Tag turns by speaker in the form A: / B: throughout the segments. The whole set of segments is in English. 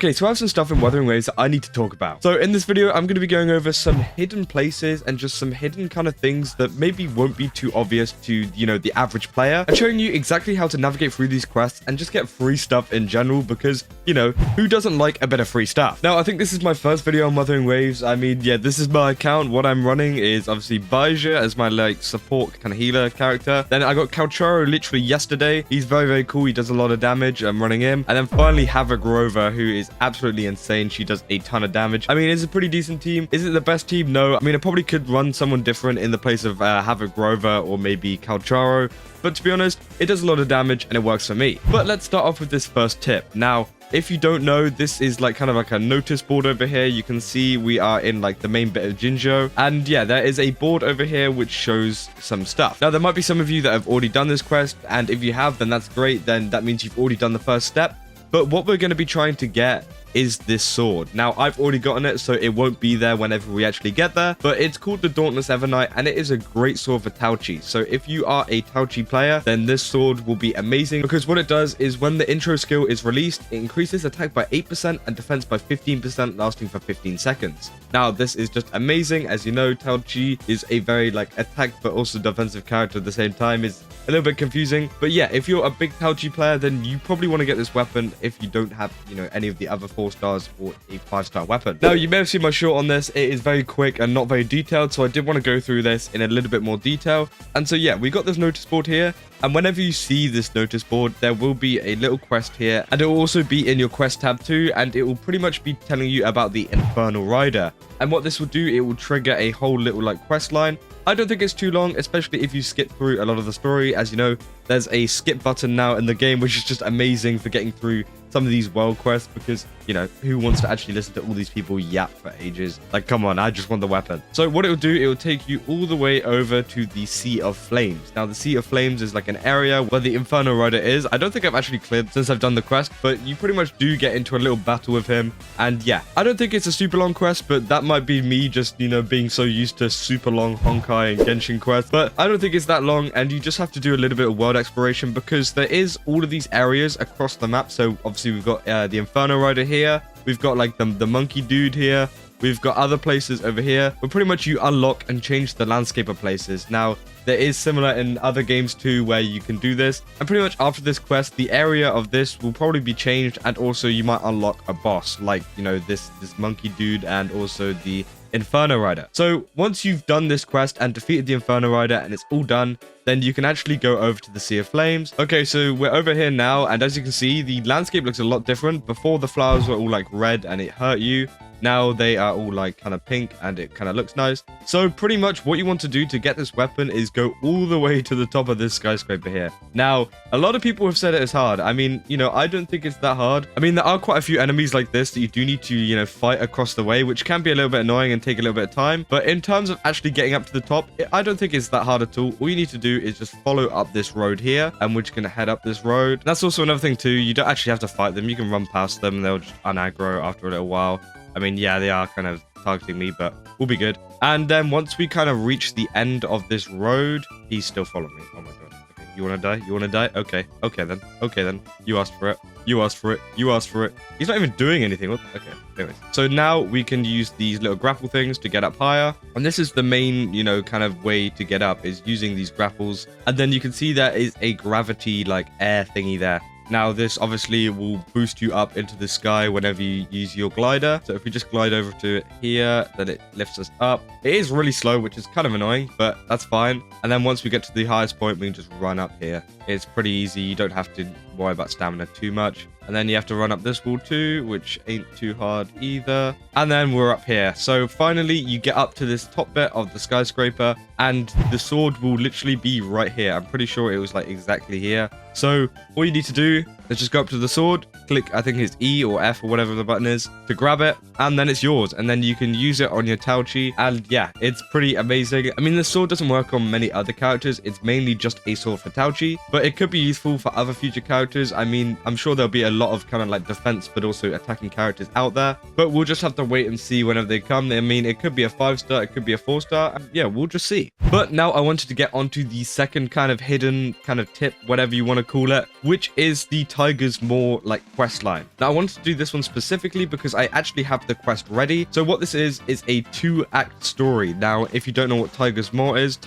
A: Okay, so I have some stuff in Wuthering Waves that I need to talk about. So in this video, I'm going to be going over some hidden places and just some hidden kind of things that maybe won't be too obvious to, you know, the average player, and showing you exactly how to navigate through these quests and just get free stuff in general because, you know, who doesn't like a bit of free stuff? Now, I think this is my first video on Wuthering Waves. I mean, yeah, this is my account. What I'm running is obviously Baija as my, like, support kind of healer character. Then I got Calcharo literally yesterday. He's very, very cool. He does a lot of damage. I'm running him. And then finally Havoc Rover, who is absolutely insane. She does a ton of damage. I mean, it's a pretty decent team. Is it the best team? No. I mean, I probably could run someone different in the place of Havoc Rover or maybe Calcharo. But to be honest, it does a lot of damage and it works for me. But let's start off with this first tip. Now, if you don't know, this is like kind of like a notice board over here. You can see we are in like the main bit of Jinzhou. And yeah, there is a board over here which shows some stuff. Now, there might be some of you that have already done this quest. And if you have, then that's great. Then that means you've already done the first step. But what we're going to be trying to get is this sword. Now, I've already gotten it, so it won't be there whenever we actually get there, but it's called the Dauntless Evernight, and it is a great sword for Tauchi. So if you are a Tauchi player, then this sword will be amazing, because what it does is when the intro skill is released, it increases attack by 8% and defense by 15%, lasting for 15 seconds. Now, this is just amazing. As you know, Tauchi is a very like attack but also defensive character at the same time. Is a little bit confusing, but yeah, if you're a big Tauchi player, then you probably want to get this weapon if you don't have, you know, any of the other 4 stars or a 5-star weapon. Now, you may have seen my short on this. It is very quick and not very detailed, so I did want to go through this in a little bit more detail. And so yeah, we got this notice board here, and whenever you see this notice board, there will be a little quest here, and it will also be in your quest tab too, and it will pretty much be telling you about the Infernal Rider. And what this will do, it will trigger a whole little like quest line. I don't think it's too long, especially if you skip through a lot of the story. As you know, there's a skip button now in the game, which is just amazing for getting through some of these world quests, because, you know, who wants to actually listen to all these people yap for ages? Like, come on, I just want the weapon. So what it will do, it will take you all the way over to the Sea of Flames. Now, the Sea of Flames is like an area where the Infernal Rider is. I don't think I've actually cleared since I've done the quest, but you pretty much do get into a little battle with him. And yeah, I don't think it's a super long quest, but that might be me just, you know, being so used to super long Honkai and Genshin quests. But I don't think it's that long, and you just have to do a little bit of world exploration, because there is all of these areas across the map. So obviously we've got the Infernal Rider here. We've got like the monkey dude here. We've got other places over here, but pretty much you unlock and change the landscape of places. Now, there is similar in other games too where you can do this. And pretty much after this quest, the area of this will probably be changed, and also you might unlock a boss like, you know, this monkey dude and also the Inferno Rider. So once you've done this quest and defeated the Inferno Rider and it's all done, then you can actually go over to the Sea of Flames. Okay, so we're over here now, and as you can see, the landscape looks a lot different. Before, the flowers were all like red and it hurt you. Now they are all like kind of pink and it kind of looks nice. So pretty much what you want to do to get this weapon is go all the way to the top of this skyscraper here. Now, a lot of people have said it is hard. I mean, you know, I don't think it's that hard. I mean, there are quite a few enemies like this that you do need to, you know, fight across the way, which can be a little bit annoying and take a little bit of time. But in terms of actually getting up to the top, I don't think it's that hard at all. All you need to do is just follow up this road here, and we're just going to head up this road. That's also another thing too. You don't actually have to fight them. You can run past them and they'll just unaggro after a little while. I mean, yeah, they are kind of targeting me, but we'll be good. And then once we kind of reach the end of this road, he's still following me. Oh my god. Okay, you want to die? You want to die? Okay. Okay, then. Okay, then. You asked for it. You asked for it. You asked for it. He's not even doing anything. Okay, anyways. So now we can use these little grapple things to get up higher. And this is the main, you know, kind of way to get up, is using these grapples. And then you can see there is a gravity, like, air thingy there. Now, this obviously will boost you up into the sky whenever you use your glider. So if we just glide over to it here, then it lifts us up. It is really slow, which is kind of annoying, but that's fine. And then once we get to the highest point, we can just run up here. It's pretty easy. You don't have to worry about stamina too much. And then you have to run up this wall too, which ain't too hard either. And then we're up here. So finally, you get up to this top bit of the skyscraper, and the sword will literally be right here. I'm pretty sure it was like exactly here. So all you need to do is just go up to the sword, click, I think it's E or F or whatever the button is, to grab it, and then it's yours. And then you can use it on your Tauchi, and yeah, it's pretty amazing. I mean, the sword doesn't work on many other characters. It's mainly just a sword for Tauchi, but it could be useful for other future characters. I mean, I'm sure there'll be a lot of kind of like defense but also attacking characters out there, but we'll just have to wait and see whenever they come. I mean, it could be a 5-star, it could be a 4-star, and yeah, we'll just see. But now I wanted to get onto the second kind of hidden kind of tip, whatever you want to call it, which is the Tiger's Maw like quest line. Now I wanted to do this one specifically because I actually have the quest ready. So what this is a 2-act story. Now if you don't know what Tiger's Maw is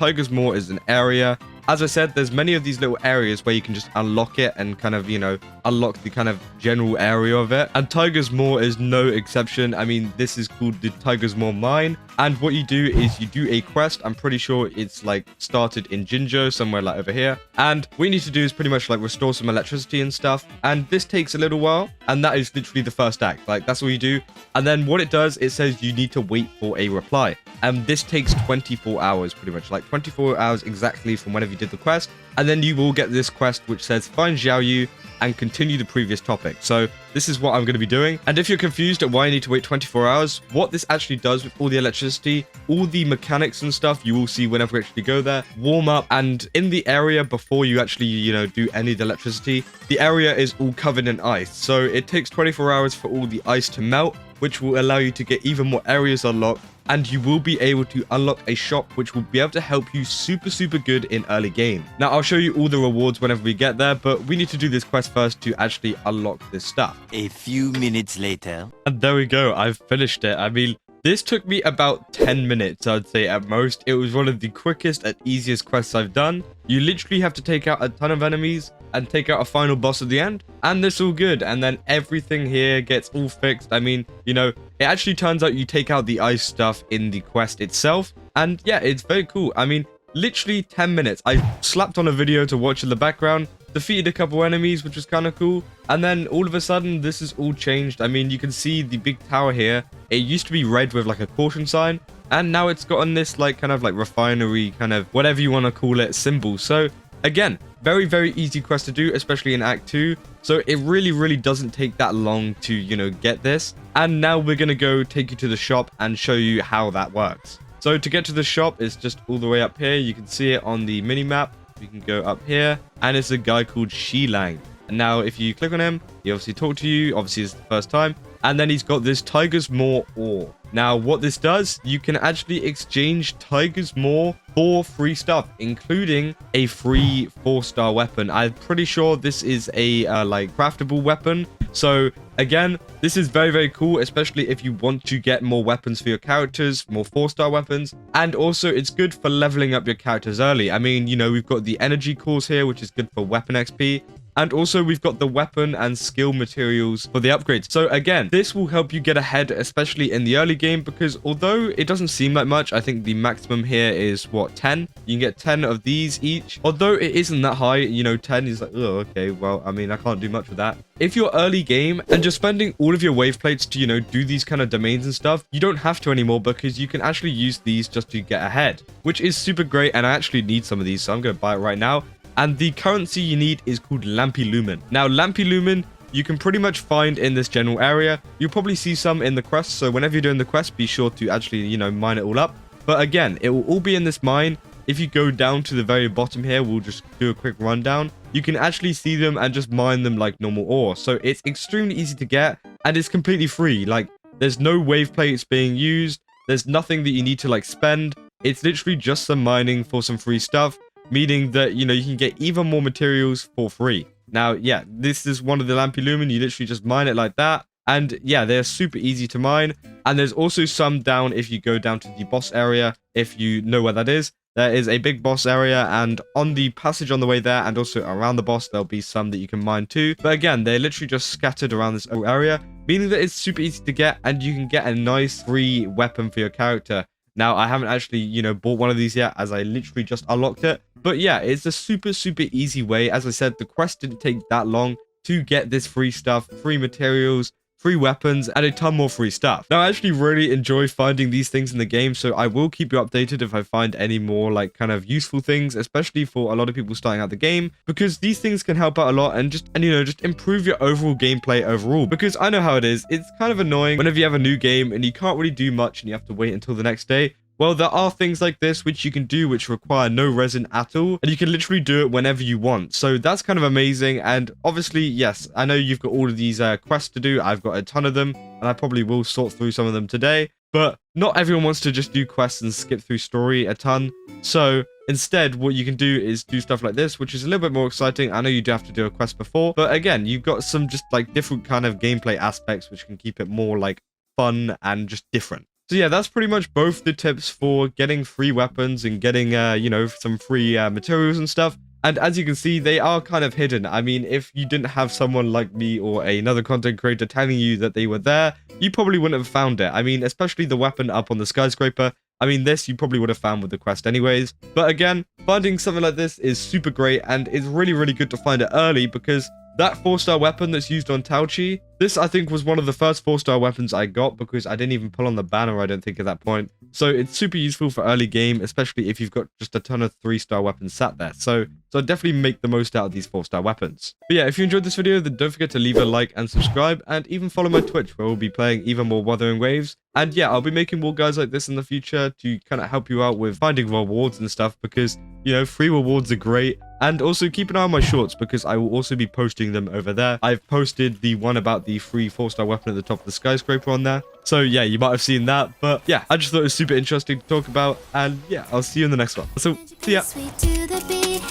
A: an area. As I said, there's many of these little areas where you can just unlock it and kind of, you know, unlock the kind of general area of it. And Tiger's Maw is no exception. I mean, this is called the Tiger's Maw Mine. And what you do is you do a quest. I'm pretty sure it's like started in Jinjo, somewhere like over here. And what you need to do is pretty much like restore some electricity and stuff. And this takes a little while. And that is literally the first act. Like, that's all you do. And then what it does, it says you need to wait for a reply. And this takes 24 hours, pretty much. Like 24 hours exactly from whenever you did the quest. And then you will get this quest which says find Xiaoyu and continue the previous topic. So this is what I'm going to be doing. And if you're confused at why I need to wait 24 hours, what this actually does with all the electricity, all the mechanics and stuff, you will see whenever you actually go there, warm up. And in the area before you actually, you know, do any of the electricity, the area is all covered in ice. So it takes 24 hours for all the ice to melt, which will allow you to get even more areas unlocked. And you will be able to unlock a shop which will be able to help you super good in early game. Now I'll show you all the rewards whenever we get there, but we need to do this quest first to actually unlock this stuff.
B: A few minutes later.
A: And there we go, I've finished it. I mean, this took me about 10 minutes, I'd say at most. It was one of the quickest and easiest quests I've done. You literally have to take out a ton of enemies and take out a final boss at the end, and this all good. And then everything here gets all fixed. I mean, you know, it actually turns out you take out the ice stuff in the quest itself, and yeah, it's very cool. I mean, literally 10 minutes. I slapped on a video to watch in the background, defeated a couple enemies, which was kind of cool, and then all of a sudden this is all changed. I mean, you can see the big tower here. It used to be red with like a caution sign, and now it's gotten this like kind of like refinery kind of whatever you want to call it symbol. So again, very easy quest to do, especially in Act 2. So it really doesn't take that long to, you know, get this. And now we're gonna go take you to the shop and show you how that works. So to get to the shop, it's just all the way up here. You can see it on the mini map. You can go up here, and it's a guy called Shilang. And now if you click on him, he obviously talked to you. Obviously it's the first time. And then he's got this Tiger's Maw ore. Now what this does, you can actually exchange Tiger's Maw for free stuff, including a free 4-star weapon. I'm pretty sure this is a like craftable weapon. So again, this is very cool, especially if you want to get more weapons for your characters, more 4-star weapons. And also it's good for leveling up your characters early. I mean, you know, we've got the energy cores here, which is good for weapon XP. And also we've got the weapon and skill materials for the upgrades. So again, this will help you get ahead, especially in the early game, because although it doesn't seem like much, I think the maximum here is what, 10? You can get 10 of these each. Although it isn't that high, you know, 10 is like, oh, okay, well, I mean, I can't do much with that. If you're early game and just spending all of your wave plates to, you know, do these kind of domains and stuff, you don't have to anymore, because you can actually use these just to get ahead, which is super great. And I actually need some of these, so I'm going to buy it right now. And the currency you need is called Lampy Lumen. Now, Lampy Lumen, you can pretty much find in this general area. You'll probably see some in the quest. So whenever you're doing the quest, be sure to actually, you know, mine it all up. But again, it will all be in this mine. If you go down to the very bottom here, we'll just do a quick rundown. You can actually see them and just mine them like normal ore. So it's extremely easy to get, and it's completely free. Like, there's no wave plates being used. There's nothing that you need to like spend. It's literally just some mining for some free stuff, meaning that, you know, you can get even more materials for free. Now, yeah, this is one of the Lampy Lumen. You literally just mine it like that. And yeah, they're super easy to mine. And there's also some down if you go down to the boss area, if you know where that is. There is a big boss area, and on the passage on the way there and also around the boss, there'll be some that you can mine too. But again, they're literally just scattered around this area, meaning that it's super easy to get, and you can get a nice free weapon for your character. Now, I haven't actually, you know, bought one of these yet, as I literally just unlocked it. But yeah, it's a super easy way. As I said, the quest didn't take that long to get this free stuff, free materials, free weapons, and a ton more free stuff. Now, I actually really enjoy finding these things in the game, so I will keep you updated if I find any more like kind of useful things, especially for a lot of people starting out the game, because these things can help out a lot and you know, just improve your overall gameplay overall. Because I know how it is. It's kind of annoying whenever you have a new game and you can't really do much and you have to wait until the next day. Well, there are things like this which you can do which require no resin at all, and you can literally do it whenever you want. So that's kind of amazing. And obviously, yes, I know you've got all of these quests to do. I've got a ton of them, and I probably will sort through some of them today. But not everyone wants to just do quests and skip through story a ton. So Instead, what you can do is do stuff like this, which is a little bit more exciting. I know you do have to do a quest before, but again, you've got some just like different kind of gameplay aspects, which can keep it more like fun and just different. So yeah, that's pretty much both the tips for getting free weapons and getting, you know, some free materials and stuff. And as you can see, they are kind of hidden. I mean, if you didn't have someone like me or another content creator telling you that they were there, you probably wouldn't have found it. I mean, especially the weapon up on the skyscraper. I mean, this you probably would have found with the quest anyways. But again, finding something like this is super great, and it's really, really good to find it early, because that 4-star weapon that's used on Tauchi, this I think was one of the first 4-star weapons I got, because I didn't even pull on the banner, I don't think, at that point. So it's super useful for early game, especially if you've got just a ton of 3-star weapons sat there. So definitely make the most out of these 4-star weapons. But yeah, if you enjoyed this video, then don't forget to leave a like and subscribe, and even follow my Twitch, where we'll be playing even more Wuthering Waves. And yeah, I'll be making more guides like this in the future to kind of help you out with finding rewards and stuff, because, you know, free rewards are great. And also keep an eye on my shorts, because I will also be posting them over there. I've posted the one about the free 4-star weapon at the top of the skyscraper on there. So yeah, you might have seen that. But yeah, I just thought it was super interesting to talk about. And yeah, I'll see you in the next one. So see ya.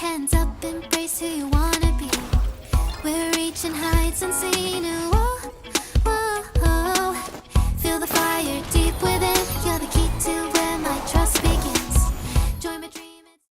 C: Hands up, embrace who you wanna be. We're reaching heights unseen.